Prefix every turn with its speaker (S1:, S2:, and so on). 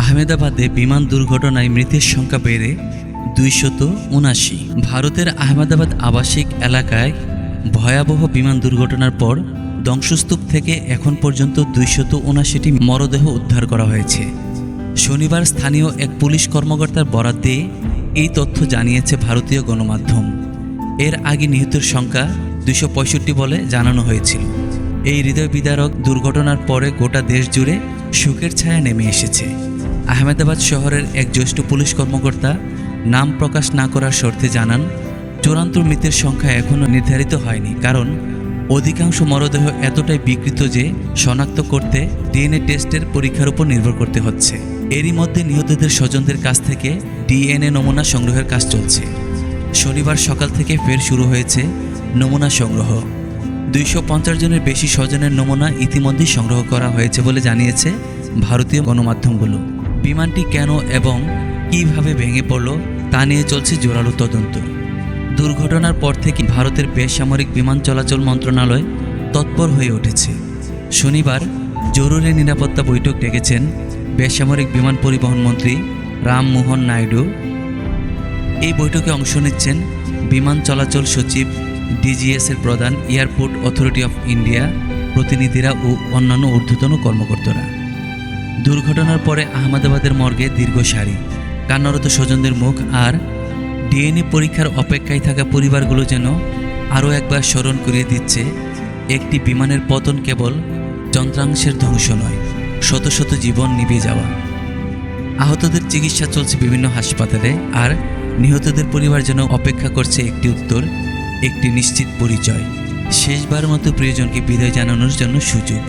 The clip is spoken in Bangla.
S1: আহমেদাবাদে বিমান দুর্ঘটনায় মৃতের সংখ্যা বেড়ে 279। ভারতের আহমেদাবাদ আবাসিক এলাকায় ভয়াবহ বিমান দুর্ঘটনার পর ধ্বংসস্তূপ থেকে এখন পর্যন্ত 279টি মরদেহ উদ্ধার করা হয়েছে। শনিবার স্থানীয় এক পুলিশ কর্মকর্তার বরাত দিয়ে এই তথ্য জানিয়েছে ভারতীয় গণমাধ্যম। এর আগে নিহতের সংখ্যা 265 বলে জানানো হয়েছিল। এই হৃদয় বিদারক দুর্ঘটনার পরে গোটা দেশ জুড়ে শোকের ছায়া নেমে এসেছে। আহমেদাবাদ শহরের এক জ্যেষ্ঠ পুলিশ কর্মকর্তা নাম প্রকাশ না করার শর্তে জানান, চূড়ান্ত মৃতের সংখ্যা এখনও নির্ধারিত হয়নি, কারণ অধিকাংশ মরদেহ এতটাই বিকৃত যে শনাক্ত করতে ডিএনএ টেস্টের পরীক্ষার উপর নির্ভর করতে হচ্ছে। এরই মধ্যে নিহতদের স্বজনদের কাছ থেকে ডিএনএ নমুনা সংগ্রহের কাজ চলছে। শনিবার সকাল থেকে ফের শুরু হয়েছে নমুনা সংগ্রহ। 250 জনের বেশি স্বজনের নমুনা ইতিমধ্যেই সংগ্রহ করা হয়েছে বলে জানিয়েছে ভারতীয় গণমাধ্যমগুলো। বিমানটি কেন এবং কিভাবে ভেঙে পড়ল তা নিয়ে চলছে জোরালো তদন্ত। দুর্ঘটনার পর থেকে ভারতের বেসামরিক বিমান চলাচল মন্ত্রণালয় তৎপর হয়ে উঠেছে। শনিবার জরুরি নিরাপত্তা বৈঠক ডেকেছেন বেসামরিক বিমান পরিবহন মন্ত্রী রামমোহন নাইডু। এই বৈঠকে অংশ নিচ্ছেন বিমান চলাচল সচিব, ডিজিএসের প্রধান, এয়ারপোর্ট অথরিটি অফ ইন্ডিয়া প্রতিনিধিরা ও অন্যান্য ঊর্ধ্বতন কর্মকর্তারা। দুর্ঘটনার পরে আহমেদাবাদের মর্গে দীর্ঘ সারি, কান্নারত স্বজনদের মুখ আর ডিএনএ পরীক্ষার অপেক্ষায় থাকা পরিবারগুলো যেন আরও একবার স্মরণ করিয়ে দিচ্ছে, একটি বিমানের পতন কেবল যন্ত্রাংশের ধ্বংস নয়, শত শত জীবন নিভে যাওয়া। আহতদের চিকিৎসা চলছে বিভিন্ন হাসপাতালে, আর নিহতদের পরিবার যেন অপেক্ষা করছে একটি উত্তর, একটি নিশ্চিত পরিচয়, শেষবার মতো প্রিয়জনকে বিদায় জানানোর জন্য সুযোগ।